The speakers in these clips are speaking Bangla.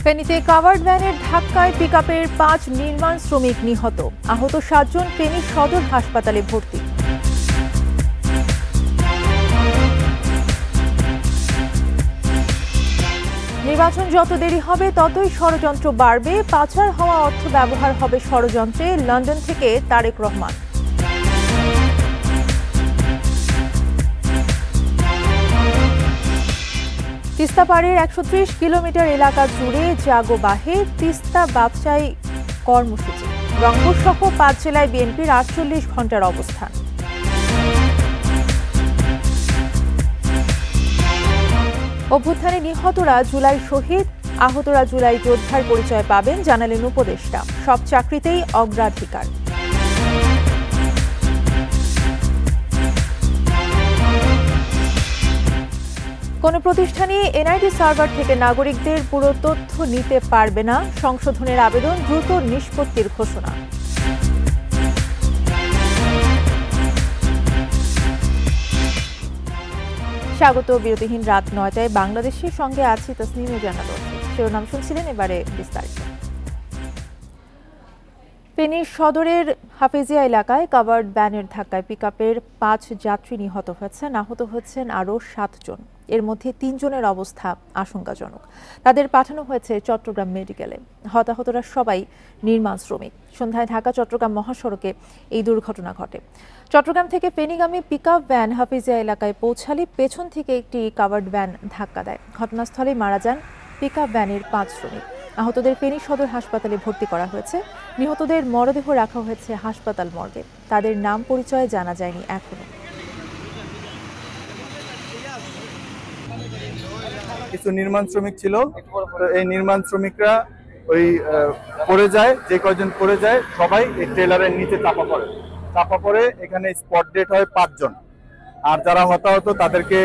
ফেনীতে কাভার্ড ভ্যানের ধাক্কায় পিকআপের ৫ নির্মাণ শ্রমিক নিহত, আহত ৭ জন ফেনী সদর হাসপাতালে ভর্তি। নির্বাচন যত দেরি হবে ততই ষড়যন্ত্র বাড়বে, পাচার হওয়া অর্থ ব্যবহার হবে ষড়যন্ত্রে, লন্ডন থেকে তারেক রহমান। তিস্তা পাড়ের ১৩০ কিলোমিটার এলাকা জুড়ে জাগো বাহে তিস্তা ব্যবসায়ী কর্মসূচি। রংপুর সহ ৫ জেলায় বিএনপির ৪৮ ঘণ্টার অবস্থান। অভ্যুত্থানে নিহতরা জুলাই শহীদ, আহতরা জুলাই যোদ্ধার পরিচয় পাবেন, জানালেন উপদেষ্টা। সব চাকরিতেই অগ্রাধিকার। কোনো প্রতিষ্ঠানই এনআইডি সার্ভার থেকে নাগরিকদের পুরো তথ্য নিতে পারবে না, সংশোধনের আবেদন দ্রুত নিষ্পত্তির ঘোষণা। স্বাগত বিরতিহীন রাত ৯টায় বাংলাদেশের সঙ্গে আছি তাসনিমে জানাত। শিরোনাম শুনছিলেন, এবারে বিস্তারিত। ফেনী সদরের হাফেজিয়া এলাকায় কাভার্ড ভ্যানের ধাক্কায় পিকআপের ৫ যাত্রী নিহত হয়েছেন, আহত হয়েছেন আরও ৭ জন। এর মধ্যে ৩ জনের অবস্থা আশঙ্কাজনক। তাদের পাঠানো হয়েছে চট্টগ্রাম মেডিকেলে। হতাহতরা সবাই নির্মাণ শ্রমিক। সন্ধ্যায় ঢাকা চট্টগ্রাম মহাসড়কে এই দুর্ঘটনা ঘটে। চট্টগ্রাম থেকে ফেনীগামী পিকআপ ভ্যান হাফেজিয়া এলাকায় পৌঁছালে পেছন থেকে একটি কাভার্ড ভ্যান ধাক্কা দেয়। ঘটনাস্থলে মারা যান পিকআপ ভ্যানের ৫ শ্রমিক। আহতদের ফেনী সদর হাসপাতালে ভর্তি করা হয়েছে। নিহতদের মরদেহ রাখা হয়েছে হাসপাতাল মর্গে। তাদের নাম পরিচয় জানা যায়নি এখনো। কিছু নির্মাণ শ্রমিক ছিল, এই নির্মাণ শ্রমিকরা ওই পড়ে যায়, যে কয়জন পড়ে যায় সবাই এই ট্রেলারের নিচে চাপা পড়ে এখানে স্পট ডেট হয় ৫ জন। আর যারা হতাহত তাদেরকে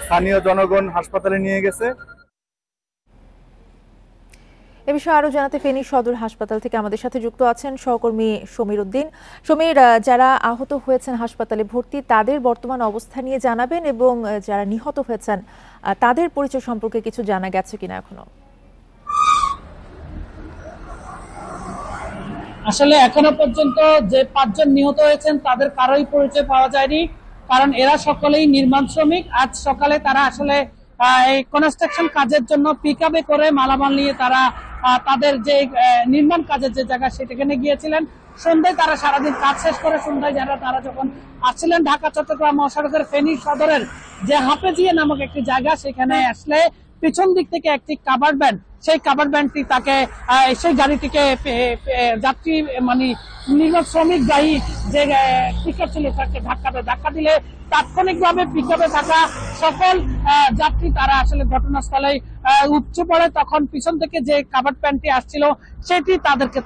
স্থানীয় জনগণ হাসপাতালে নিয়ে গেছে। এ বিষয়ে আরো জানাতে ফেনী সদর হাসপাতাল থেকে আমাদের সাথে যুক্ত আছেন সহকর্মী সমীর উদ্দিন। সমীর, যারা আহত হয়েছেন হাসপাতালে ভর্তি, তাদের বর্তমান অবস্থা নিয়ে জানাবেন এবং যারা নিহত হয়েছেন তাদের পরিচয় সম্পর্কে কিছু জানা গেছে কিনা এখনো? আসলে এখনো পর্যন্ত যে ৫ জন নিহত হয়েছেন তাদের কারোই পরিচয় পাওয়া যায়নি, কারণ এরা সকলেই নির্মাণ শ্রমিক। আজ সকালে তারা আসলে এই কনস্ট্রাকশন কাজের জন্য পিকআপে করে মালামাল নিয়ে তারা তাদের যে নির্মাণ কাজের যে জায়গা সেখানে গিয়েছিলেন। সন্ধ্যায় তারা সারাদিন কাজ শেষ করে সন্ধ্যায় তারা যখন আসছিলেন ঢাকা চট্টগ্রাম মহাসড়কের ফেনী সদরের যে হাফেজিয়া নামক একটি জায়গা, সেখানে আসলে পিছন দিক থেকে একটি কাভার্ড ভ্যান, সেই কাভার্ড ভ্যানটি তাকে সেই গাড়িটিকে যাত্রী মানে নির্মাণ শ্রমিক গাড়ি যে পিকআপ ছিল তাকে ধাক্কা দিলে তাৎক্ষণিকভাবে পিকআপে থাকা সকল যাত্রী তারা আসলে ঘটনাস্থলে উপচে পড়ে। তখন পিছন থেকে যে কাভার্ড ভ্যানটি আসছিল সেটি তাদেরকে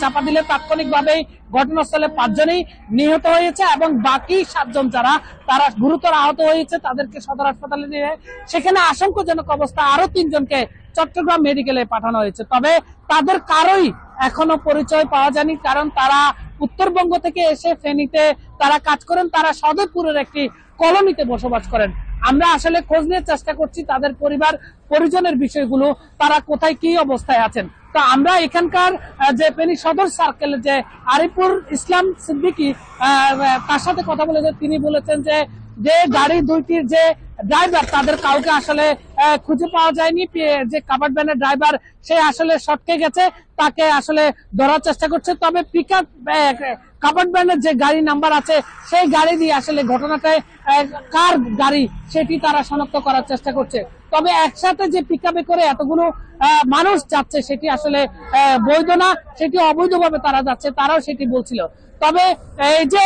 চাপা দিলে তাৎক্ষণিকভাবেই ঘটনাস্থলে ৫ জনই নিহত হয়েছে এবং বাকি ৭ জন যারা তারা গুরুতর আহত হয়েছে তাদেরকে সদর হাসপাতালে নিয়ে সেখানে আশঙ্কাজনক অবস্থা আরো ৩ জনকে চট্টগ্রাম মেডিকেলে পাঠানো হয়েছে। তবে তাদের কারোই এখনো পরিচয় পাওয়া যায়নি, কারণ তারা উত্তরবঙ্গ থেকে এসে ফেনীতে তারা কাজ করেন, তারা সদরপুরের একটি কলোনিতে বসবাস করেন। আমরা আসলে খোঁজ নিয়ে চেষ্টা করছি তাদের পরিবার পরিজনের বিষয়গুলো, তারা কোথায় কি অবস্থায় আছেন। তো আমরা এখানকার যে ফেনী সদর সার্কেলের যে আরিফুর ইসলাম সিদ্দিকী, তার সাথে কথা বলে তিনি বলেছেন যে গাড়ি দুইটির যে ড্রাইভার তাদের কাউকে আসলে খুঁজে পাওয়া যায়নি। যে কাভার্ড ভ্যানের ড্রাইভার সে আসলে সটকে গেছে, তাকে আসলে ধরার চেষ্টা করছে। তবে পিকআপ কাভার্ড ভ্যানের যে গাড়ি নাম্বার আছে সেই গাড়ি দিয়ে আসলে ঘটনাটায় কার গাড়ি সেটি তারা শনাক্ত করার চেষ্টা করছে। তবে একসাথে যে পিকআপে করে এতগুলো মানুষ যাচ্ছে সেটি আসলে বৈধ না, সেটি অবৈধভাবে তারা যাচ্ছে, তারাও সেটি বলছিল। তবে এই যে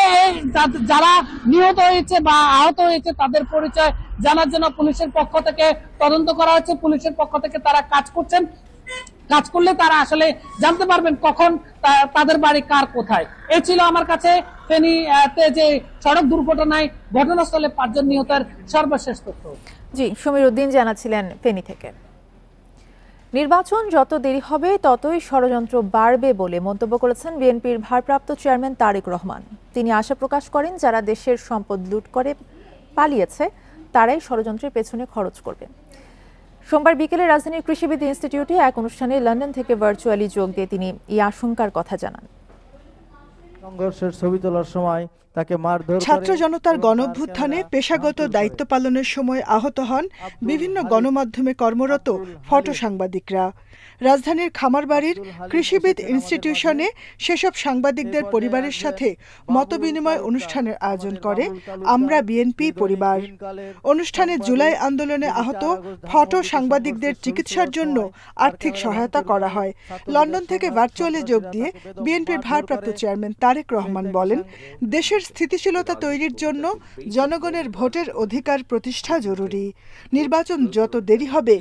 যারা নিহত হয়েছে বা আহত হয়েছে তাদের পরিচয় জানার জন্য পুলিশের পক্ষ থেকে তদন্ত করা হচ্ছে। পুলিশের পক্ষ থেকে তারা কাজ করছেন, কাজ করলে তারা আসলে জানতে পারবেন কখন তাদের বাড়ি কার কোথায়। এই ছিল আমার কাছে ফেনীতে যে সড়ক দুর্ঘটনায় ঘটনাস্থলে ৫ জন নিহতের সর্বশেষ তথ্য। জি, সমীর উদ্দিন জানাচ্ছিলেন ফেনী থেকে। নির্বাচন যত দেরি হবে ততই ষড়যন্ত্র বাড়বে বলে মন্তব্য করেছেন বিএনপির ভারপ্রাপ্ত চেয়ারম্যান তারেক রহমান। তিনি আশা প্রকাশ করেন, যারা দেশের সম্পদ লুট করে পালিয়েছে তারাই ষড়যন্ত্রের পেছনে খরচ করবে। সোমবার বিকেলে রাজধানীর কৃষিবিদ ইনস্টিটিউটে এক অনুষ্ঠানে লন্ডন থেকে ভার্চুয়ালি যোগ দিয়ে তিনি এই আশঙ্কার কথা জানান। সংঘর্ষের ছবি তোলার সময় তাকে মারধর ছাত্র জনতার গণঅভ্যুত্থানে পেশাগত দায়িত্ব পালনের সময় আহত হন বিভিন্ন গণমাধ্যমে কর্মরত ফটো সাংবাদিকরা। রাজধানীর খামারবাড়ির কৃষিবিদ ইনস্টিটিউশনে সেসব সাংবাদিকদের পরিবারের সাথে মতবিনিময় অনুষ্ঠানের আয়োজন করে আমরা বিএনপি পরিবার। অনুষ্ঠানে জুলাই আন্দোলনে আহত ফটো সাংবাদিকদের চিকিৎসার জন্য আর্থিক সহায়তা করা হয়। লন্ডন থেকে ভার্চুয়ালি যোগ দিয়ে বিএনপির ভারপ্রাপ্ত চেয়ারম্যান তারেক রহমান বলেন, দেশের স্থিতিশীলতা তৈরির জন্য জনগণের ভোটের অধিকার প্রতিষ্ঠা জরুরি। নির্বাচন যত দেরি হবে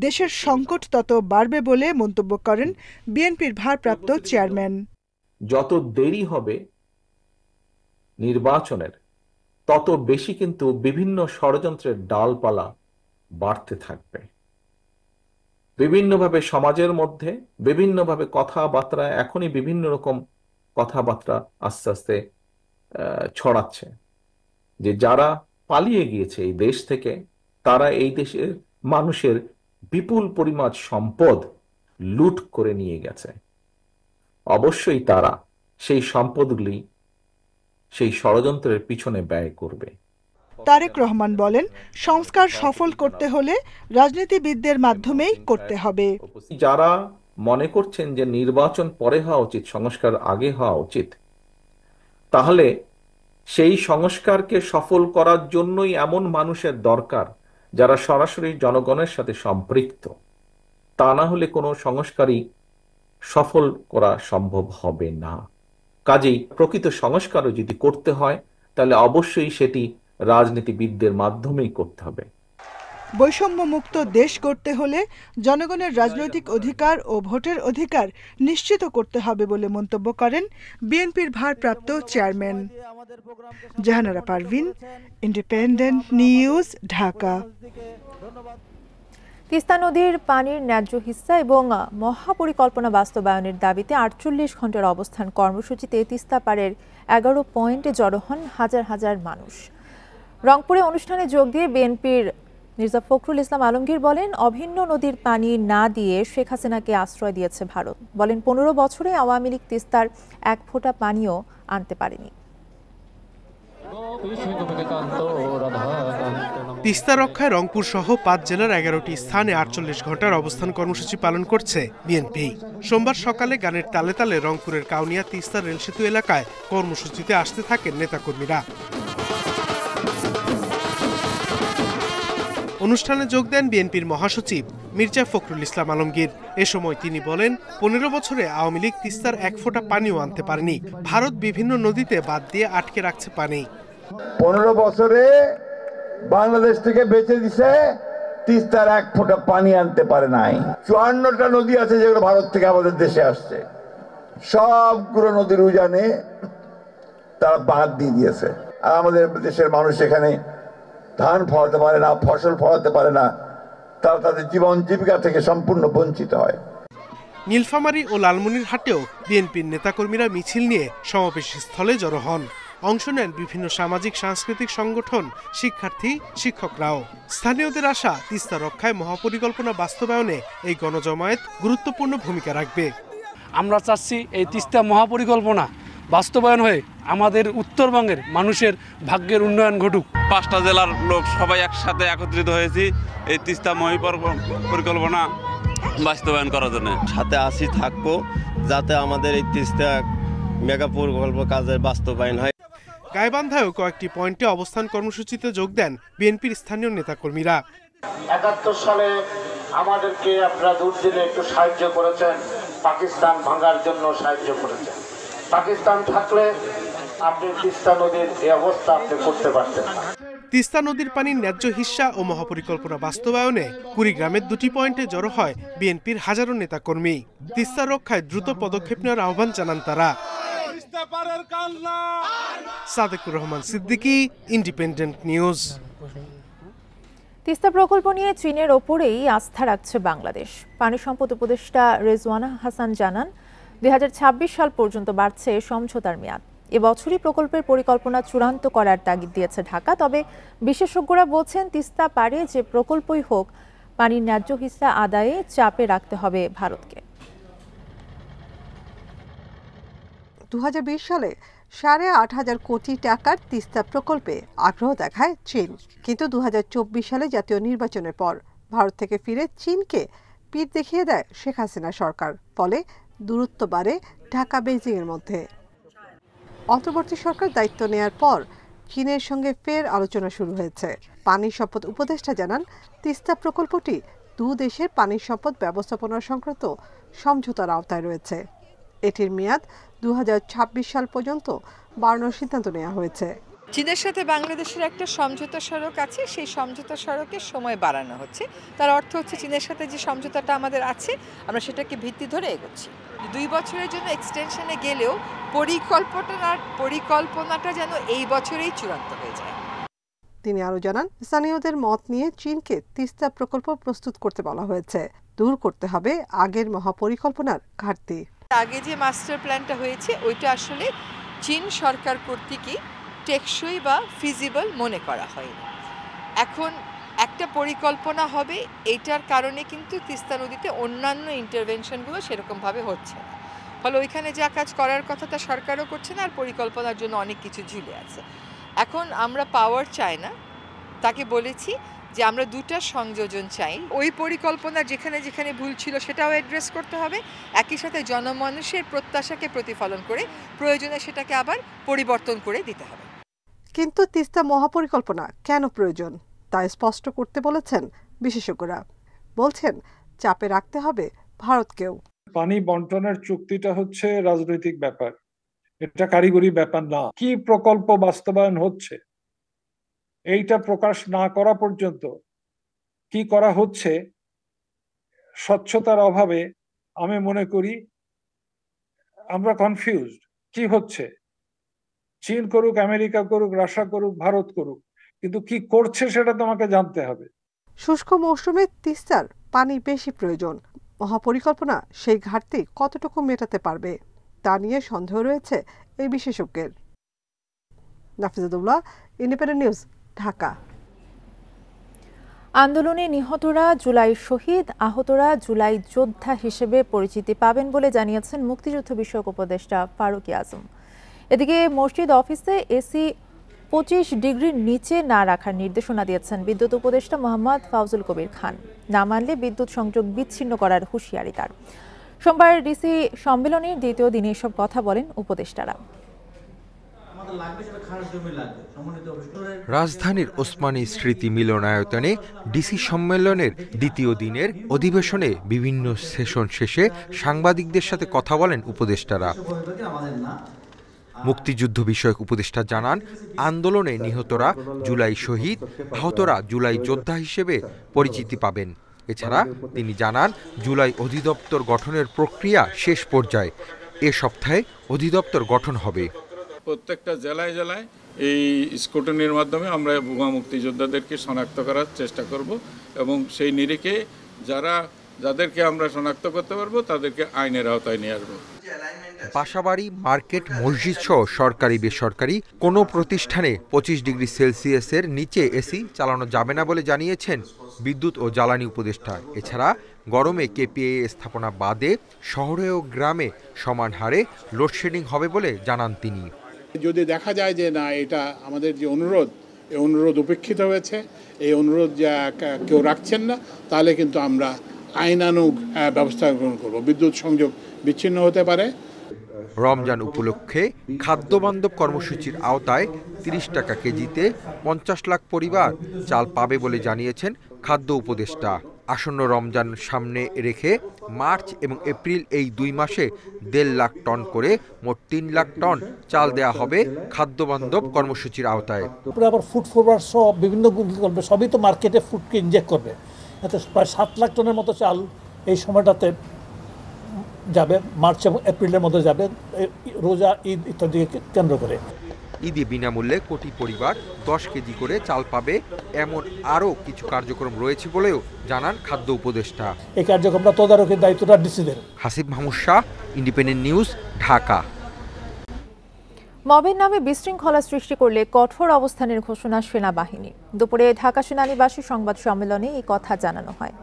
দেশের সংকট তত বাড়বে বলে মন্তব্য করেন বিএনপির ভারপ্রাপ্ত চেয়ারম্যান। যত দেরি হবে নির্বাচনের তত বেশি কিন্তু বিভিন্ন ষড়যন্ত্রের ডালপালা বাড়তে থাকবে। বিভিন্নভাবে সমাজের মধ্যে বিভিন্নভাবে কথাবার্তা, এখনই বিভিন্ন রকম কথাবার্তা আস্তে আস্তে ছড়াচ্ছে যে যারা পালিয়ে গিয়েছে এই দেশ থেকে, তারা এই দেশের মানুষের বিপুল পরিমাণ সম্পদ লুট করে নিয়ে গেছে। অবশ্যই তারা সেই সম্পদগুলি সেই ষড়যন্ত্রের পিছনে ব্যয় করবে। তারেক রহমান বলেন, সংস্কার সফল করতে হলে রাজনীতিবিদদের মাধ্যমেই করতে হবে। যারা মনে করছেন যে নির্বাচন পরে হওয়া উচিত, সংস্কার আগে হওয়া উচিত, তাহলে সেই সংস্কারকে সফল করার জন্যই এমন মানুষের দরকার যারা সরাসরি জনগণের সাথে সম্পৃক্ত। তা না হলে কোনো সংস্কারই সফল করা সম্ভব হবে না। কাজেই প্রকৃত সংস্কারও যদি করতে হয় তাহলে অবশ্যই সেটি রাজনীতিবিদদের মাধ্যমেই করতে হবে। বৈষম্যমুক্ত দেশ গড়তে হলে জনগণের রাজনৈতিক অধিকার ও ভোটের অধিকার নিশ্চিত করতে হবে বলে মন্তব্য করেন বিএনপির ভারপ্রাপ্ত chairman. Jahanara Parvin, independent news, Dhaka. Teesta নদীর পানির ন্যায্য হিস্সা এবং মহাপরিকল্পনা বাস্তবায়নের দাবিতে 48 ঘন্টার অবস্থান কর্মসূচিতে তিস্তা পাড়ের 11 পয়েন্টে জড়ো হন হাজার হাজার মানুষ। রংপুরে অনুষ্ঠানে যোগ দিয়ে বিএনপির মির্জা ফখরুল ইসলাম আলমগীর বলেন, অভিন্ন নদীর পানি না দিয়ে শেখ হাসিনাকে আশ্রয় দিয়েছে ভারত। বলেন, 15 বছরে আওয়ামী লীগ তিস্তার এক ফোঁটা পানিও আনতে পারেনি। তিস্তা রক্ষায় রংপুর সহ 5 জেলার 11টি স্থানে 48 ঘন্টার অবস্থান কর্মসূচি পালন করছে বিএনপি। সোমবার সকালে গানের তালে তালে রংপুরের কাউনিয়া তিস্তা রেলসেতু এলাকায় কর্মসূচিতে আসতে থাকেন নেতাকর্মীরা। অনুষ্ঠানে যোগ দেন বিএনপির মহাসচিব মির্জা ফখরুল ইসলাম আলমগীর। এ সময় তিনি বলেন, 15 বছরে আওয়ামী লীগ তিস্তার এক ফোঁটা পানিও আনতে পারেনি। ভারত বিভিন্ন নদীতে বাঁধ দিয়ে আটকে রাখছে পানি। 15 বছরে বাংলাদেশ থেকে বেঁচে দিছে, তিস্তার এক ফোঁটা পানি আনতে পারে নাই। 54টা নদী আছে যেগুলো ভারত থেকে আমাদের দেশে আসছে, সবগুলো নদীর উজানে তারা বাঁধ দিয়ে দিয়েছে। আর আমাদের দেশের মানুষ এখানে ধান ফলাতে পারে না, ফসল ফলাতে পারে না, তারা তাদের জীবন জীবিকা থেকে সম্পূর্ণ বঞ্চিত হয়। নীলফামারী ও লালমনিরহাটেও বিএনপির নেতাকর্মীরা মিছিল নিয়ে সমাবেশ স্থলে জড়ো হন। অংশ নেন বিভিন্ন সামাজিক সাংস্কৃতিক সংগঠন, শিক্ষার্থী, শিক্ষকরাও। স্থানীয়দের আশা, তিস্তা রক্ষায় মহাপরিকল্পনা বাস্তবায়নে এই গণজমায়েত গুরুত্বপূর্ণ ভূমিকা রাখবে। আমরা চাচ্ছি এই তিস্তা মহাপরিকল্পনা বাস্তবায়ন হয়ে আমাদের উত্তরবঙ্গের মানুষের ভাগ্যের উন্নয়ন ঘটুক। 5টা জেলার লোক সবাই একসাথে একত্রিত হয়েছি এই তিস্তা পরিকল্পনা বাস্তবায়ন করার জন্য। সাথে আসি থাকবো যাতে আমাদের এই তিস্তা মেগা প্রকল্প কাজের বাস্তবায়ন হয়। গাইবান্ধায়ও কয়েকটি পয়েন্টে অবস্থান কর্মসূচিতে যোগ দেন বিএনপির স্থানীয় নেতাকর্মীরা। 71 সালে আমাদেরকে আপনারা দূর দিনে একটু সাহায্য করেছেন, পাকিস্তান ভাঙার জন্য সাহায্য করেছেন। পাকিস্তান থাকলে আপনি তিস্তা নদীর এই অবস্থা আপনি করতে পারতেন না। তিস্তা নদীর পানির ন্যায্য হিস্সা ও মহাপরিকল্পনা বাস্তবায়নে কুড়িগ্রামের 2টি পয়েন্টে জড়ো হয় বিএনপির হাজারো নেতাকর্মী। তিস্তা রক্ষায় দ্রুত পদক্ষেপ নেওয়ার আহ্বান জানান তারা। Sadequr Rahman Siddiqui, independent news. তিস্তা প্রকল্প নিয়ে চীনের ওপরেই আস্থা রাখছে বাংলাদেশ। পানি সম্পদ উপদেষ্টা রেজওয়ানা হাসান জানান, 2026 সাল পর্যন্ত বাড়ছে সমঝোতার মেয়াদ। এবছরই প্রকল্পের পরিকল্পনা চূড়ান্ত করার তাগিদ দিয়েছে ঢাকা। তবে বিশেষজ্ঞরা বলছেন, তিস্তা পারে যে প্রকল্পই হোক, পানির ন্যায্য হিস্সা আদায়ে চাপে রাখতে হবে ভারতকে। 2020 সালে 8,500 কোটি টাকার তিস্তা প্রকল্পে আগ্রহ দেখায় চীন, কিন্তু 2024 সালে জাতীয় নির্বাচনের পর ভারত থেকে ফিরে চীনকে পিঠ দেখিয়ে দেয় শেখ হাসিনা সরকার। ফলে দূরত্ব বাড়ে ঢাকা বেইজিং এর মধ্যে। অন্তর্বর্তী সরকার দায়িত্ব নেয়ার পর চীনের সঙ্গে ফের আলোচনা শুরু হয়েছে। পানি সম্পদ উপদেষ্টা জানান, তিস্তা প্রকল্পটি দুই দেশের পানি সম্পদ ব্যবস্থাপনা সংক্রান্ত সমঝোতার আওতায় রয়েছে। এটির মেয়াদ 2026 সাল পর্যন্ত বাড়ানোর সিদ্ধান্ত নেওয়া হয়েছে। চীনের সাথে বাংলাদেশের একটা সমঝোতা সড়ক আছে, সেই সমঝোতা সড়কের সময় বাড়ানো হচ্ছে। তার অর্থ হচ্ছে চীনের সাথে যে সমঝোতাটা আমাদের আছে আমরা সেটাকে ভিত্তি ধরে এগোচ্ছি। 2 বছরের জন্য এক্সটেনশনে গেলেও পরিকল্পনাটা যেন এই বছরেই চূড়ান্ত হয়ে যায়। তিনি আরও জানান, স্থানীয়দের মত নিয়ে চীনকে তিস্তা প্রকল্প প্রস্তুত করতে বলা হয়েছে। দূর করতে হবে আগের মহাপরিকল্পনার ঘাটতি। আগে যে মাস্টার প্ল্যানটা হয়েছে ওইটা আসলে চীন সরকার কর্তৃকই টেকসই বা ফিজিবল মনে করা হয়নি। এখন একটা পরিকল্পনা হবে, এইটার কারণে কিন্তু তিস্তা নদীতে অন্যান্য ইন্টারভেনশনগুলো সেরকমভাবে হচ্ছে না। ফলে ওইখানে যা কাজ করার কথা তা সরকারও করছে না, আর পরিকল্পনার জন্য অনেক কিছু ঝুলে আছে। এখন আমরা পাওয়ার চাই না, তাকে বলেছি যে আমরা দুটা সংযোজন চাই। ওই পরিকল্পনা যেখানে যেখানে ভুল ছিল সেটাও অ্যাড্রেস করতে হবে, একই সাথে জনমানুষের প্রত্যাশাকে প্রতিফলন করে প্রয়োজনে সেটাকে আবার পরিবর্তন করে দিতে হবে। কিন্তু তিস্তা মহাপরিকল্পনা কেন প্রয়োজন তা স্পষ্ট করতে বলেছেন বিশেষজ্ঞরা। বলছেন চাপে রাখতে হবে ভারতকেও। পানি বন্টনের চুক্তিটা হচ্ছে রাজনৈতিক ব্যাপার, এটা কারিগরি ব্যাপার না। কি প্রকল্প বাস্তবায়ন হচ্ছে এইটা প্রকাশ না করা পর্যন্ত কি করা হচ্ছে স্বচ্ছতার অভাবে আমি মনে করি আমরা কনফিউজড। কি হচ্ছে, চীন করুক, আমেরিকা করুক, রাশিয়া করুক, ভারত করুক, কিন্তু কি করছে সেটা তোমাকে জানতে হবে। শুষ্ক মৌসুমে তিস্তার পানি বেশি প্রয়োজন। মহাপরিকল্পনা সেই ঘাটতি কতটুকু মেটাতে পারবে তা নিয়ে সন্দেহ রয়েছে এই বিশেষজ্ঞের। নাফিজাতুল্লাহ, ইন্ডিপেন্ডেন্ট নিউজ, ঢাকা। আন্দোলনে নিহতরা জুলাই শহীদ, আহতরা জুলাই যোদ্ধা হিসেবে পরিচিতি পাবেন বলে জানিয়েছেন মুক্তিযুদ্ধ বিষয়ক উপদেষ্টা ফারুক আজম। এদিকে মসজিদ অফিসে এসি 25 ডিগ্রির নিচে না রাখার নির্দেশনা দিয়েছেন বিদ্যুৎ উপদেষ্টা মোহাম্মদ ফাউজুল কবির খান। না মানলে বিদ্যুৎ সংযোগ বিচ্ছিন্ন করার হুঁশিয়ারি তার। সোমবার ডিসি সম্মেলনের দ্বিতীয় দিনে এসব কথা বলেন উপদেষ্টারা। রাজধানীর ওসমানী স্মৃতি মিলনায়তনে ডিসি সম্মেলনের দ্বিতীয় দিনের অধিবেশনে বিভিন্ন সেশন শেষে সাংবাদিকদের সাথে কথা বলেন উপদেষ্টারা। মুক্তিযুদ্ধ বিষয়ক উপদেষ্টা জানান, আন্দোলনে নিহতরা জুলাই শহীদ, আহতরা জুলাই যোদ্ধা হিসেবে পরিচিতি পাবেন। এছাড়া তিনি জানান, জুলাই অধিদপ্তর গঠনের প্রক্রিয়া শেষ পর্যায়ে। এ সপ্তাহে অধিদপ্তর গঠন হবে। প্রত্যেকটা জেলায় জেলায় এই স্কুটনির মাধ্যমে আমরা ভুয়া মুক্তিযোদ্ধাদেরকে শনাক্ত করার চেষ্টা করব এবং সেই নিরিখে যাদেরকে আমরা শনাক্ত করতে পারবো তাদেরকে আইনের আওতায় নিয়ে আসবো। বাসাবাড়ি, মার্কেট, মসজিদ সহ সরকারি বেসরকারি কোনো প্রতিষ্ঠানে 25 ডিগ্রি সেলসিয়াসের নিচে এসি চালানো যাবে না বলে জানিয়েছেন বিদ্যুৎ ও জ্বালানি উপদেষ্টা। এছাড়া গরমে কেপিএ স্থাপনা বাদে শহরে ও গ্রামে সমান হারে লোডশেডিং হবে বলে জানান তিনি। যদি দেখা যায় যে না, এটা আমাদের যে অনুরোধ, এই অনুরোধ উপেক্ষিত হয়েছে, এই অনুরোধ যা কেউ রাখছেন না, তাহলে কিন্তু আমরা আইনানুগ ব্যবস্থা গ্রহণ করব। বিদ্যুৎ সংযোগ বিচ্ছিন্ন হতে পারে। রমজান উপলক্ষে খাদ্যবান্ধব কর্মসূচির আওতায় 30 টাকা কেজিতে 50 লাখ পরিবার চাল পাবে বলে জানিয়েছেন খাদ্য উপদেষ্টা। আসন্ন রমজান সামনে রেখে মার্চ এবং এপ্রিল এই 2 মাসে 1.5 লাখ টন করে মোট 3 লাখ টন চাল দেয়া হবে খাদ্যবান্ধব কর্মসূচির আওতায়। আবার ফুড ফরওয়ার্ড সব বিভিন্ন করবে, সবই তো মার্কেটে ফুডকে ইনজেক্ট করবে। এতে প্রায় 7 লাখ টনের মতো চাল এই সময়টাতে যাবে, মার্চ এবং এপ্রিলের মধ্যে যাবে, রোজা, ঈদ ইত্যাদিকে কেন্দ্র করে। ঈদে বিনামূল্যে কোটি পরিবার 10 কেজি করে চাল পাবে, এমন আরও কিছু কার্যক্রম রয়েছে বলেও জানান খাদ্য উপদেষ্টা। এই কার্যক্রমটা তদারকির দায়িত্বটা ডিসিদের। Hasib Mahmud Shah, independent news, Dhaka. মবের নামে বিশৃঙ্খলা সৃষ্টি করলে কঠোর অবস্থানের ঘোষণা সেনাবাহিনী। দুপুরে ঢাকা সেনানিবাসে সংবাদ সম্মেলনে এই কথা জানানো হয়।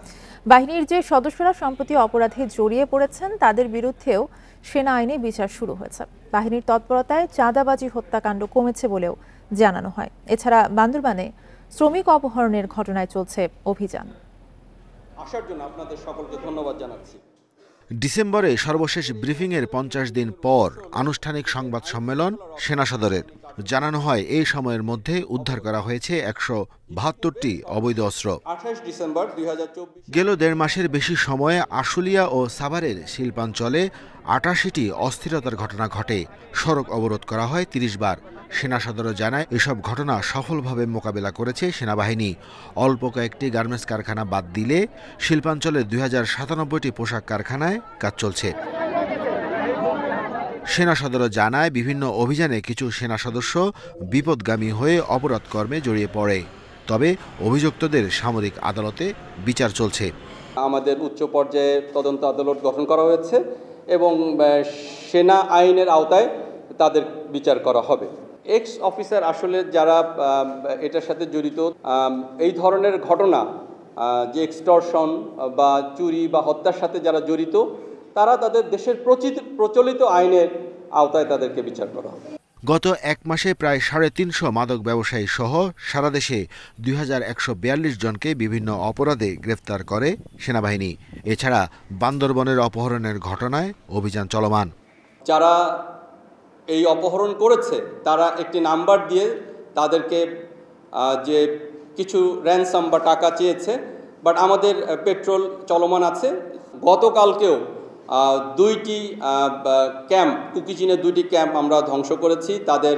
বাহিনীর যে সদস্যরা সম্প্রতি অপরাধে জড়িয়ে পড়েছেন তাদের বিরুদ্ধেও সেনা আইনে বিচার শুরু হয়েছে। বাহিনীর তৎপরতায় চাঁদাবাজি হত্যাকাণ্ড কমেছে বলেও জানানো হয়। এছাড়া বান্দরবানে শ্রমিক অপহরণের ঘটনায় চলছে অভিযান। আসার জন্য আপনাদের সকলকে ধন্যবাদ জানাচ্ছি। ডিসেম্বরে সর্বশেষ ব্রিফিংয়ের 50 দিন পর আনুষ্ঠানিক সংবাদ সম্মেলন সেনা সদরের। জানানো হয় এই সময়ের মধ্যে উদ্ধার করা হয়েছে 172টি অবৈধ অস্ত্র। 28 ডিসেম্বর 2024 গেল 1.5 মাসের বেশি সময়ে আশুলিয়া ও সাভারের শিল্পাঞ্চলে 88টি অস্থিরতার ঘটনা ঘটে। সড়ক অবরোধ করা হয় 30 বার। সেনা সদরও জানায় এসব ঘটনা সফলভাবে মোকাবেলা করেছে সেনাবাহিনী। অল্প কয়েকটি গার্মেন্টস কারখানা বাদ দিলে শিল্পাঞ্চলের 2097টি পোশাক কারখানায় কাজ চলছে। সেনা সদরও জানায় বিভিন্ন অভিযানে কিছু সেনা সদস্য বিপদগামী হয়ে অপরাধ কর্মে জড়িয়ে পড়ে। তবে অভিযুক্তদের সামরিক আদালতে বিচার চলছে। আমাদের উচ্চ পর্যায়ে তদন্ত আদালত গঠন করা হয়েছে এবং সেনা আইনের আওতায় তাদের বিচার করা হবে। এক্স অফিসার আসলে যারা এটার সাথে জড়িত, এই ধরনের ঘটনা যে এক্সটর্শন বা চুরি বা হত্যার সাথে যারা জড়িত, তারা তাদের দেশের প্রচলিত আইনের আওতায় তাদেরকে বিচার করা হবে। গত 1 মাসে প্রায় 350 মাদক ব্যবসায়ী সহ সারা দেশে 2142 জনকে বিভিন্ন অপরাধে গ্রেফতার করে সেনাবাহিনী। এছাড়া বান্দরবনের অপহরণের ঘটনায় অভিযান চলমান। যারা এই অপহরণ করেছে তারা একটি নাম্বার দিয়ে তাদেরকে যে কিছু র্যানসাম বা টাকা চেয়েছে, বাট আমাদের পেট্রোল চলমান আছে। গতকালকেও 2টি ক্যাম্প, কুকিচিনের 2টি ক্যাম্প আমরা ধ্বংস করেছি। তাদের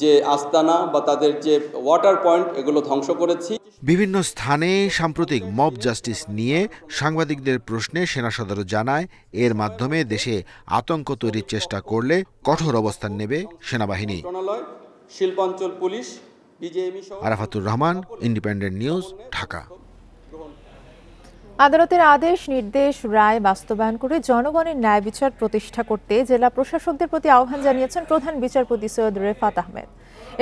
যে আস্তানা বা তাদের যে ওয়াটার পয়েন্ট, এগুলো ধ্বংস করেছি। বিভিন্ন স্থানে সাম্প্রতিক মব জাস্টিস নিয়ে সাংবাদিকদের প্রশ্নে সেনা সদর জানায় এর মাধ্যমে দেশে আতঙ্ক তৈরির চেষ্টা করলে কঠোর অবস্থান নেবে সেনাবাহিনী। শিল্পাঞ্চল পুলিশ, বিজেএমই। Arafatur Rahman, independent news, Dhaka. আদালতের আদেশ, নির্দেশ, রায় বাস্তবায়ন করে জনগণের ন্যায় বিচার প্রতিষ্ঠা করতে জেলা প্রশাসকদের প্রতি আহ্বান জানিয়েছেন প্রধান বিচারপতি সৈয়দ রেফাত আহমেদ।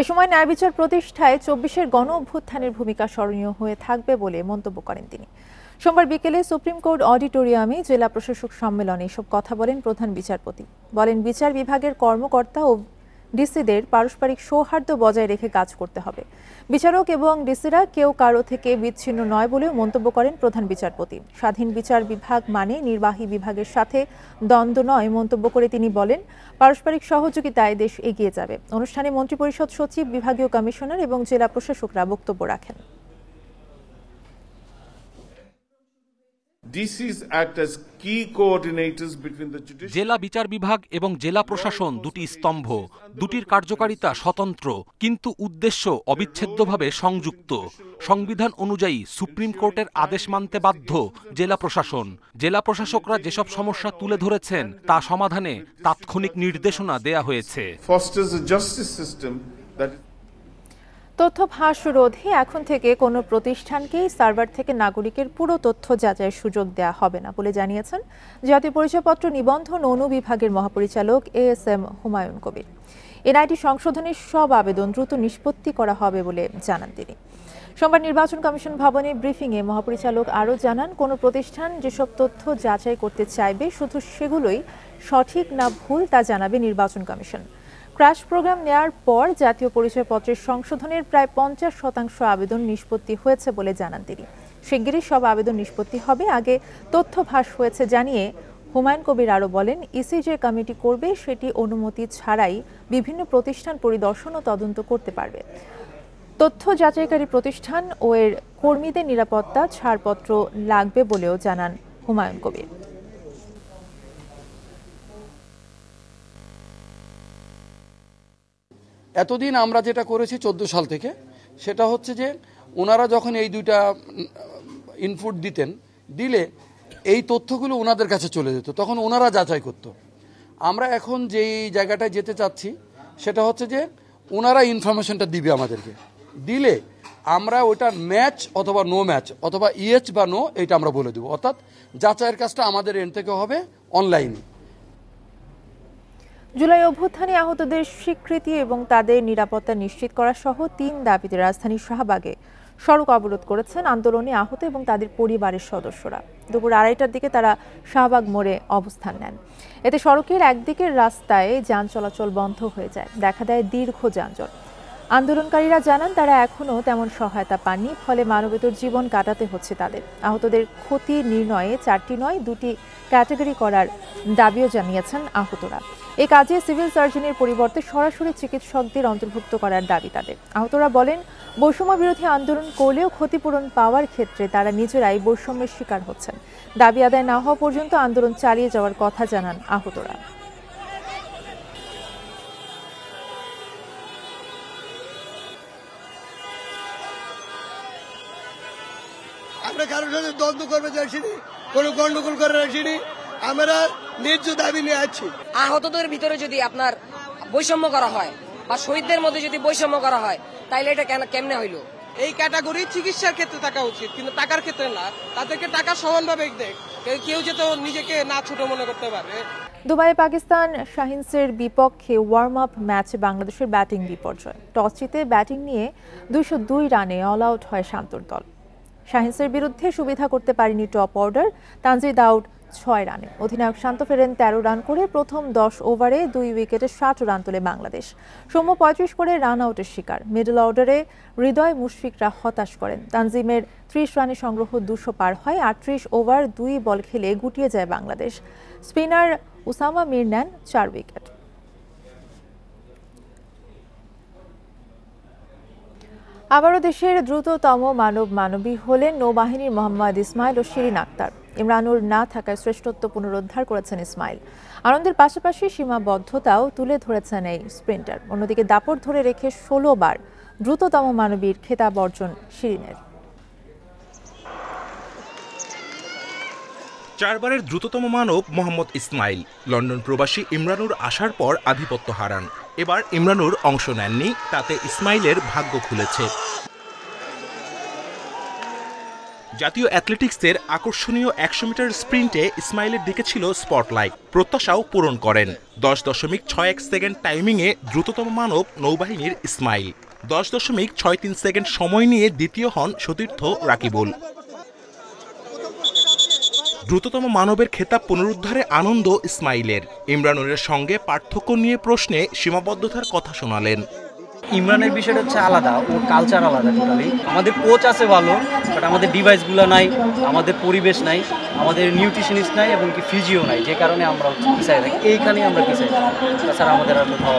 এ সময় ন্যায় বিচার প্রতিষ্ঠায় 24-এর গণ অভ্যুত্থানের ভূমিকা স্মরণীয় হয়ে থাকবে বলে মন্তব্য করেন তিনি। সোমবার বিকেলে সুপ্রিম কোর্ট অডিটোরিয়ামে জেলা প্রশাসক সম্মেলনে এসব কথা বলেন প্রধান বিচারপতি। বলেন, বিচার বিভাগের কর্মকর্তা ও ডিসিদের পারস্পরিক সৌহার্দ্য বজায় রেখে কাজ করতে হবে। বিচারক এবং ডিসিরা কেউ কারো থেকে বিচ্ছিন্ন নয় বলেও মন্তব্য করেন প্রধান বিচারপতি। স্বাধীন বিচার বিভাগ মানে নির্বাহী বিভাগের সাথে দ্বন্দ্ব নয় মন্তব্য করে তিনি বলেন, পারস্পরিক সহযোগিতায় দেশ এগিয়ে যাবে। অনুষ্ঠানে মন্ত্রিপরিষদ সচিব, বিভাগীয় কমিশনার এবং জেলা প্রশাসকরা বক্তব্য রাখেন। জেলা বিচার বিভাগ এবং জেলা প্রশাসন দুটি স্তম্ভ, দুটির কার্যকারিতা স্বতন্ত্র কিন্তু উদ্দেশ্য অবিচ্ছেদ্যভাবে সংযুক্ত। সংবিধান অনুযায়ী সুপ্রিম কোর্টের আদেশ মানতে বাধ্য জেলা প্রশাসন। জেলা প্রশাসকরা যেসব সমস্যা তুলে ধরেছেন তা সমাধানে তাৎক্ষণিক নির্দেশনা দেয়া হয়েছে। তথ্য ফাঁস রোধে এখন থেকে কোনো প্রতিষ্ঠানকেই সার্ভার থেকে নাগরিকের পুরো তথ্য যাচাইয়ের সুযোগ দেওয়া হবে না বলে জানিয়েছেন জাতীয় পরিচয়পত্র নিবন্ধন অনুবিভাগের মহাপরিচালক ASM হুমায়ুন কবির। এনআইডি সংশোধনের সব আবেদন দ্রুত নিষ্পত্তি করা হবে বলে জানান তিনি। সোমবার নির্বাচন কমিশন ভবনে ব্রিফিংয়ে মহাপরিচালক আরও জানান, কোনো প্রতিষ্ঠান যেসব তথ্য যাচাই করতে চাইবে শুধু সেগুলোই সঠিক না ভুল তা জানাবে নির্বাচন কমিশন। ক্র্যাশ প্রোগ্রাম নেয়ার পর জাতীয় পরিচয়পত্রের সংশোধনের প্রায় 50% আবেদন নিষ্পত্তি হয়েছে বলে জানান তিনি। শিগগিরই সব আবেদন নিষ্পত্তি হবে। আগে তথ্য ফাঁস হয়েছে জানিয়ে হুমায়ুন কবির আরও বলেন, ইসি যে কমিটি করবে সেটি অনুমতি ছাড়াই বিভিন্ন প্রতিষ্ঠান পরিদর্শন ও তদন্ত করতে পারবে। তথ্য যাচাইকারী প্রতিষ্ঠান ও এর কর্মীদের নিরাপত্তা ছাড়পত্র লাগবে বলেও জানান হুমায়ুন কবির। এতদিন আমরা যেটা করেছি 14 সাল থেকে, সেটা হচ্ছে যে ওনারা যখন এই দুইটা ইনপুট দিলে এই তথ্যগুলো ওনাদের কাছে চলে যেত, তখন ওনারা যাচাই করত। আমরা এখন যেই জায়গাটায় যেতে চাচ্ছি সেটা হচ্ছে যে ওনারা ইনফরমেশনটা দিবে আমাদেরকে, দিলে আমরা ওটা ম্যাচ অথবা নো ম্যাচ অথবা ইয়েস বা নো এটা আমরা বলে দেবো। অর্থাৎ যাচাইয়ের কাজটা আমাদের এন্ড থেকে হবে অনলাইনে। জুলাই অভ্যুত্থানে আহতদের স্বীকৃতি এবং তাদের নিরাপত্তা নিশ্চিত করা সহ 3 দাবিতে রাজধানীর শাহবাগে সড়ক অবরোধ করেছেন আন্দোলনে আহত এবং তাদের পরিবারের সদস্যরা। দুপুর 2:30টার দিকে তারা শাহবাগ মোড়ে অবস্থান নেন। এতে সড়কের একদিকের রাস্তায় যান চলাচল বন্ধ হয়ে যায়, দেখা দেয় দীর্ঘ যানজট। আন্দোলনকারীরা জানান তারা এখনও তেমন সহায়তা পাননি, ফলে মানবেতর জীবন কাটাতে হচ্ছে তাদের। আহতদের ক্ষতি নির্ণয়ে 4টি নয় 2টি ক্যাটাগরি করার দাবিও জানিয়েছেন আহতরা। এই কাজে সিভিল সার্জনের পরিবর্তে সরাসরি চিকিৎসকদের অন্তর্ভুক্ত করার দাবি তাদের। আহতরা বলেন, বৈষম্য বিরোধী আন্দোলন করলেও ক্ষতিপূরণ পাওয়ার ক্ষেত্রে তারা নিজেরাই বৈষম্যের শিকার হচ্ছেন। দাবি আদায় না হওয়া পর্যন্ত আন্দোলন চালিয়ে যাওয়ার কথা জানান আহতরা। আমরা কারোর সাথে দ্বন্দ্ব করবে যাচ্ছিনি, কোনো গন্ডগোল করে রাখিনি, আমরা ন্যায্য দাবি নিয়ে আছি। আহতদের ভিতরে যদি আপনার বৈষম্য করা হয় বা শহীদদের মধ্যে যদি বৈষম্য করা হয়, তাইলে এটা কেমনে হইলো? এই ক্যাটাগরি চিকিৎসার ক্ষেত্রে থাকা উচিত, কিন্তু টাকার ক্ষেত্রে না। তাদেরকে টাকা সমানভাবে দেখ, কেউ যেতে নিজেকে না ছোট মনে করতে পারে। দুবাইয়ে পাকিস্তান শাহিনসের বিপক্ষে ওয়ার্ম আপ ম্যাচে বাংলাদেশের ব্যাটিং বিপর্যয়। টস জিতে ব্যাটিং নিয়ে 202 রানে অল আউট হয় শান্তর দল। শাহিনসের বিরুদ্ধে সুবিধা করতে পারেনি টপ অর্ডার। তানজিদ আউট 6 রানে। অধিনায়ক শান্ত ফেরেন 13 রান করে। প্রথম 10 ওভারে 2 উইকেটে 60 রান তোলে বাংলাদেশ। সৌম্য 35 করে রান আউটের শিকার। মিডল অর্ডারে হৃদয় মুশফিকরা হতাশ করেন। তানজিমের 30 রানে সংগ্রহ 200 পার হয়। 38 ওভার 2 বল খেলে গুটিয়ে যায় বাংলাদেশ। স্পিনার উসামা মির নেন 4 উইকেট। আবারও দেশের দ্রুততম মানবী হলেন নৌবাহিনীর মোহাম্মদ ইসমাইল ও শিরিন আক্তার। ইমরানুর না থাকায় শ্রেষ্ঠত্ব পুনরুদ্ধার করেছেন ইসমাইল। আনন্দের পাশাপাশি সীমাবদ্ধতাও তুলে ধরেছেন এই স্প্রিন্টার। অন্যদিকে দাপট ধরে রেখে 16 বার দ্রুততম মানবীর খেতাব অর্জন শিরিনের। 4 বারের দ্রুততম মানব মোহাম্মদ ইসমাইল। লন্ডন প্রবাসী ইমরানুর আসার পর আধিপত্য হারান। এবার ইমরানুর অংশ নেননি, তাতে ইসমাইলের ভাগ্য খুলেছে। জাতীয় অ্যাথলেটিক্সের আকর্ষণীয় 100 মিটার স্প্রিন্টে ইসমাইলের দিকে ছিল স্পটলাইট। প্রত্যাশাও পূরণ করেন। 10.61 সেকেন্ড টাইমিংয়ে দ্রুততম মানব নৌবাহিনীর ইসমাইল। 10.63 সেকেন্ড সময় নিয়ে দ্বিতীয় হন সতীর্থ রাকিবুল। দ্রুততম মানবের খেতাব পুনরুদ্ধারে আনন্দ ইসমাইলের। ইমরানুরের সঙ্গে পার্থক্য নিয়ে প্রশ্নে সীমাবদ্ধতার কথা শোনালেন। ইমরানের বিষয়টা হচ্ছে আলাদা, ওর কালচার আলাদা টোটালি। আমাদের কোচ আছে ভালো, বাট আমাদের ডিভাইসগুলো নাই, আমাদের পরিবেশ নাই, আমাদের নিউট্রিশনিস্ট নাই, এবং কি ফিজিও নাই, যে কারণে আমরা পিছাই থাকি। এইখানেই আমরা পিছাই থাকি, তাছাড়া আমাদের আর কোথাও।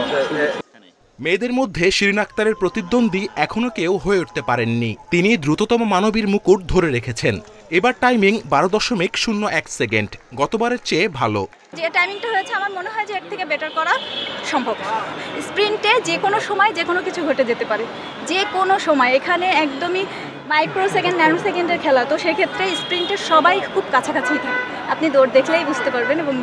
মেয়েদের মধ্যে শিরিন আক্তারের প্রতিদ্বন্দ্বী এখনো কেউ হয়ে উঠতে পারেননি। তিনি দ্রুততম মানবীর মুকুট ধরে রেখেছেন। এবার টাইমিং 12.01 সেকেন্ড, গতবারের চেয়ে ভালো। যে টাইমিংটা হয়েছে আমার মনে হয় যে এর থেকে বেটার করা সম্ভব। স্প্রিন্টে যে কোনো সময় যে কোনো কিছু ঘটে যেতে পারে, যে কোনো সময়। এখানে একদমই মাইক্রো সেকেন্ড ন্যানো সেকেন্ডের খেলা, তো সেক্ষেত্রে স্প্রিন্টের সবাই খুব কাছাকাছি থাকে। আপনি দৌড় দেখলেই বুঝতে পারবেন এবং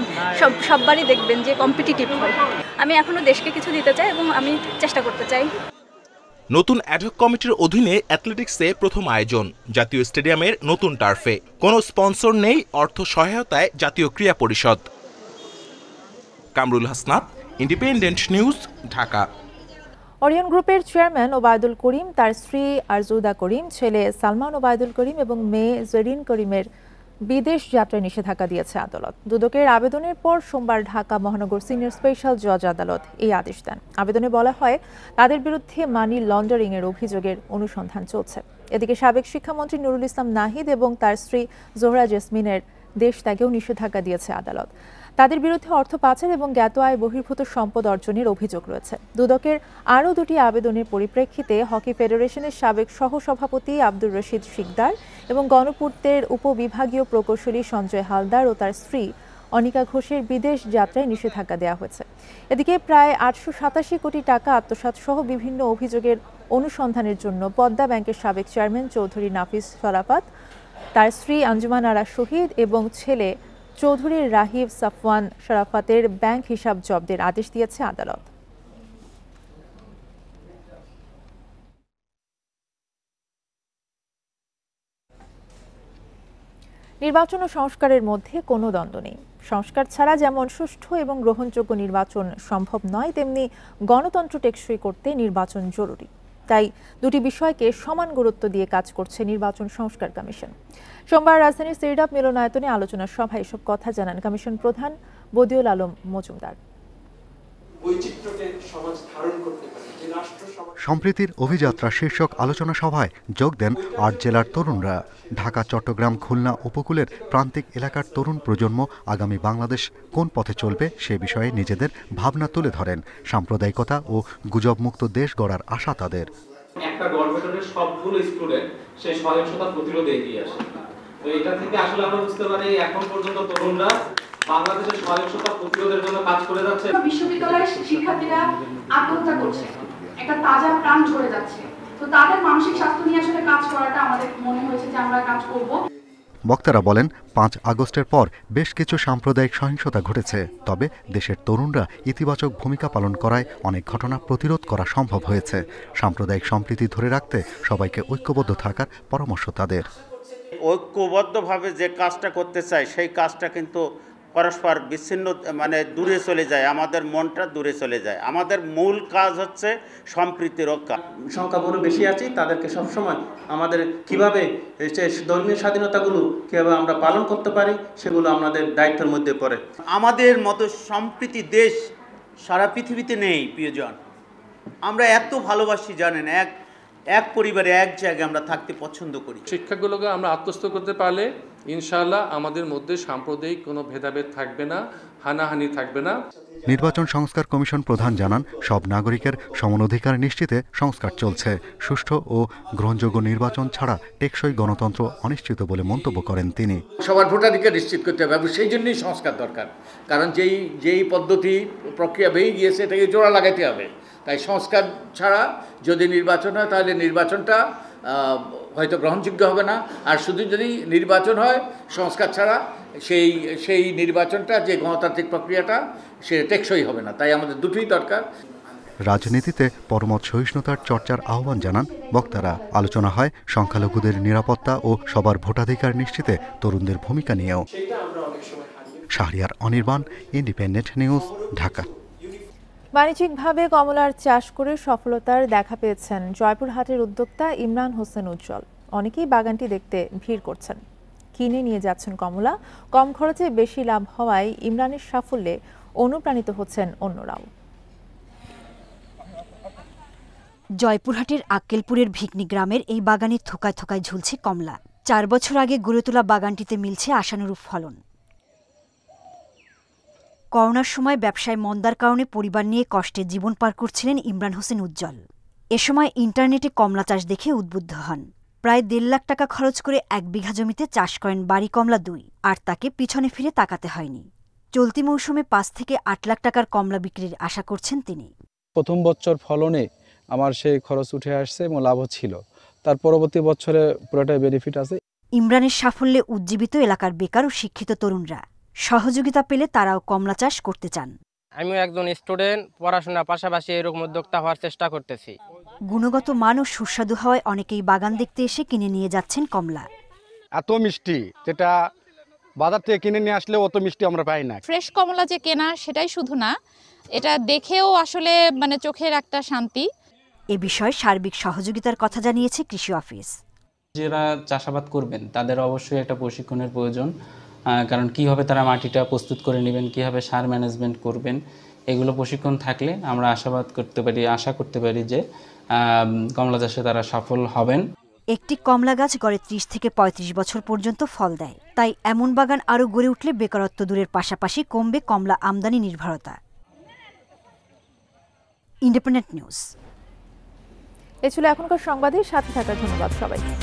সববারই দেখবেন যে কম্পিটিটিভ হয়। আমি এখনও দেশকে কিছু দিতে চাই এবং আমি চেষ্টা করতে চাই। নতুন অ্যাডহক কমিটির অধীনে অ্যাথলেটিক্সে প্রথম আয়োজন জাতীয় স্টেডিয়ামের নতুন টার্ফে। কোনো স্পন্সর নেই, অর্থ সহায়তায় জাতীয় ক্রীড়া পরিষদ। Kamrul Hasnat, independent news, Dhaka. Orion গ্রুপের চেয়ারম্যান ওবায়দুল করিম, তার স্ত্রী আরজুদা করিম, ছেলে সালমান ওবায়দুল করিম এবং মেয়ে জেরিন করিমের বিদেশ যাত্রায় নিষেধাজ্ঞা দিয়েছে আদালত। দুদকের আবেদনের পর সোমবার ঢাকা মহানগর সিনিয়র স্পেশাল জজ আদালত এই আদেশ দেন। আবেদনে বলা হয় তাদের বিরুদ্ধে মানি লন্ডারিং এর অভিযোগের অনুসন্ধান চলছে। এদিকে সাবেক শিক্ষামন্ত্রী নুরুল ইসলাম নাহিদ এবং তার স্ত্রী জোহরা জেসমিনের দেশ ত্যাগেও নিষেধাজ্ঞা দিয়েছে আদালত। তাদের বিরুদ্ধে অর্থ পাচার এবং জ্ঞাত আয় বহির্ভূত সম্পদ অর্জনের অভিযোগ রয়েছে। দুদকের আরও 2টি আবেদনের পরিপ্রেক্ষিতে হকি ফেডারেশনের সাবেক সহসভাপতি আব্দুর রশিদ শিকদার এবং গণপূর্তের উপবিভাগীয় প্রকৌশলী সঞ্জয় হালদার ও তার স্ত্রী অনিকা ঘোষের বিদেশ যাত্রায় নিষেধাজ্ঞা দেওয়া হয়েছে। এদিকে প্রায় 887 কোটি টাকা আত্মসাৎ সহ বিভিন্ন অভিযোগের অনুসন্ধানের জন্য পদ্মা ব্যাংকের সাবেক চেয়ারম্যান চৌধুরী নাফিস শরাফত, তার স্ত্রী আঞ্জুমান আরা শহীদ এবং ছেলে চৌধুরী রাহিব সাফওয়ান শরাফতের ব্যাংক হিসাব জব্দের আদেশ দিয়েছে আদালত। নির্বাচন ও সংস্কারের মধ্যে কোনো দ্বন্দ্ব নেই। সংস্কার ছাড়া যেমন সুষ্ঠু এবং গ্রহণযোগ্য নির্বাচন সম্ভব নয়, তেমনি গণতন্ত্র টেকসই করতে নির্বাচন জরুরি। তাই দুটি বিষয়কে সমান গুরুত্ব দিয়ে কাজ করছে নির্বাচন সংস্কার কমিশন। সোমবার রাজধানীর সিরডাপ মিলনায়তনে আলোচনা সভায় এসব কথা জানান কমিশন প্রধান বদিউল আলম মজুমদার। সম্প্রীতির অভিযাত্রা শীর্ষক আলোচনা সভায় যোগ দেন ৮ জেলার তরুণরা। ঢাকা, চট্টগ্রাম, খুলনা উপকূলের প্রান্তিক এলাকার তরুণ প্রজন্ম আগামী বাংলাদেশ কোন পথে চলবে সে বিষয়ে নিজেদের ভাবনা তুলে ধরেন। সাম্প্রদায়িকতা ও গুজবমুক্ত দেশ গড়ার আশা তাদের। একটা গভর্নমেন্টের সবগুলো স্টুডেন্ট সেই সহিংসতা প্রতিরোধে এগিয়ে আসে। তো এটা থেকে আসলে আমরা বুঝতে পারি এখন পর্যন্ত তরুণরা বাংলাদেশের সহিংসতা প্রতিরোধের জন্য কাজ করে যাচ্ছে। বিশ্ববিদ্যালয়ের শিক্ষার্থীরা আত্মহত্যা করছে, একটা তাজা প্রাণ ঝরে যাচ্ছে। তো তাদের মানসিক স্বাস্থ্য নিয়ে আসলে কাজ করাটা আমাদের মনে হয়েছে যে আমরা কাজ করব। বক্তারা বলেন ৫ আগস্টের পর বেশ কিছু সাম্প্রদায়িক সহিংসতা ঘটেছে, তবে দেশের তরুণরা ইতিবাচক ভূমিকা পালন করায় অনেক ঘটনা প্রতিরোধ করা সম্ভব হয়েছে। সাম্প্রদায়িক সম্প্রীতি ধরে রাখতে সবাইকে ঐক্যবদ্ধ থাকার পরামর্শ তাদের। ঐক্যবদ্ধভাবে যে কাজটা করতে চাই সেই কাজটা কিন্তু পরস্পর বিচ্ছিন্ন দূরে চলে যায়, আমাদের মনটা দূরে চলে যায়। আমাদের মূল কাজ হচ্ছে সম্প্রীতি রক্ষা। সংখ্যাগুরু বেশি আছে, তাদেরকে সবসময় আমাদের কিভাবে ধর্মীয় স্বাধীনতাগুলো কিভাবে আমরা পালন করতে পারি সেগুলো আমাদের দায়িত্বের মধ্যে পড়ে। আমাদের মতো সম্প্রীতি দেশ সারা পৃথিবীতে নেই প্রিয়জন। আমরা এত ভালোবাসি জানেন, এক পরিবারে এক জায়গায় আমরা থাকতে পছন্দ করি। শিক্ষাগুলোকে আমরা আত্মস্থ করতে পারলে ইনশাআল্লাহ আমাদের মধ্যে সাম্প্রদায়িক কোনো ভেদাভেদ থাকবে না, হানাহানি থাকবে না। নির্বাচন সংস্কার কমিশন প্রধান জানান, সব নাগরিকের সমান অধিকার নিশ্চিতে সংস্কার চলছে। সুষ্ঠু ও গ্রহণযোগ্য নির্বাচন ছাড়া টেকসই গণতন্ত্র অনিশ্চিত বলে মন্তব্য করেন তিনি। সবার ভোটাধিকার নিশ্চিত করতে হবে, সেই জন্যই সংস্কার দরকার। কারণ যেই পদ্ধতি প্রক্রিয়া ভেঙে গিয়েছে এটাকে জোড়া লাগাইতে হবে। তাই সংস্কার ছাড়া যদি নির্বাচন হয় তাহলে নির্বাচনটা হয়তো গ্রহণযোগ্য হবে না। আর শুধু যদি নির্বাচন হয় সংস্কার ছাড়া সেই নির্বাচনটা যে গণতান্ত্রিক প্রক্রিয়াটা সে টেকসই হবে না। তাই আমাদের দুটোই দরকার। রাজনীতিতে পরমত সহিষ্ণুতার চর্চার আহ্বান জানান বক্তারা। আলোচনা হয় সংখ্যালঘুদের নিরাপত্তা ও সবার ভোটাধিকার নিশ্চিতে তরুণদের ভূমিকা নিয়েও। Shahriar Anirban, independent news, Dhaka. বাণিজ্যিকভাবে কমলার চাষ করে সফলতার দেখা পেয়েছেন জয়পুরহাটের উদ্যোক্তা ইমরান হোসেন উজ্জ্বল। অনেকেই বাগানটি দেখতে ভিড় করছেন, কিনে নিয়ে যাচ্ছেন কমলা। কম খরচে বেশি লাভ হওয়ায় ইমরানের সাফল্যে অনুপ্রাণিত হচ্ছেন অন্যরাও। জয়পুরহাটের আক্কেলপুরের ভিকনি গ্রামের এই বাগানে থোকায় থোকায় ঝুলছে কমলা। ৪ বছর আগে গড়ে তোলা বাগানটিতে মিলছে আশানুরূপ ফলন। করোনার সময় ব্যবসায় মন্দার কারণে পরিবার নিয়ে কষ্টে জীবন পার করছিলেন ইমরান হোসেন উজ্জ্বল। এ সময় ইন্টারনেটে কমলা চাষ দেখে উদ্বুদ্ধ হন। প্রায় ১.৫ লাখ টাকা খরচ করে ১ বিঘা জমিতে চাষ করেন বাড়ি কমলা ২, আর তাকে পিছনে ফিরে তাকাতে হয়নি। চলতি মৌসুমে ৫ থেকে ৮ লাখ টাকার কমলা বিক্রির আশা করছেন তিনি। প্রথম বছর ফলনে আমার সেই খরচ উঠে আসছে এবং লাভ ছিল। তার পরবর্তী বছরে পুরোটাই বেনিফিট আছে। ইমরানের সাফল্যে উজ্জীবিত এলাকার বেকার ও শিক্ষিত তরুণরা। সহযোগিতা পেলে তারাও কমলা চাষ করতে চান। আমিও একজন স্টুডেন্ট, পড়াশোনার পাশাপাশি এরকম উদ্যোক্তা হওয়ার চেষ্টা করতেছি। গুণগত মান ও সুস্বাদু হওয়ায় অনেকেই বাগান দেখতে এসে কিনে নিয়ে যাচ্ছেন কমলা। এত মিষ্টি যেটা বাজার থেকে কিনে নিয়ে আসলে অত মিষ্টি আমরা পাই না। ফ্রেশ কমলা যে কেনা সেটাই শুধু না, এটা দেখেও আসলে চোখের একটা শান্তি। এ বিষয়ে সার্বিক সহযোগিতার কথা জানিয়েছে কৃষি অফিস। যারা চাষাবাদ করবেন তাদের অবশ্যই একটা প্রশিক্ষণের প্রয়োজন, কারণ কীভাবে তারা মাটিটা প্রস্তুত করে নেবেন, কীভাবে সার ম্যানেজমেন্ট করবেন, এগুলো প্রশিক্ষণ থাকলে আমরা আশা করতে পারি যে কমলা চাষে তারা সফল হবেন। একটি কমলা গাছ গড়ে ৩০ থেকে ৩৫ বছর পর্যন্ত ফল দেয়। তাই এমন বাগান আরও গড়ে উঠলে বেকারত্ব দূরের পাশাপাশি কমবে কমলা আমদানি নির্ভরতা। Independent news. এ ছিল এখনকার সংবাদের সাথে থাকার ধন্যবাদ সবাইকে।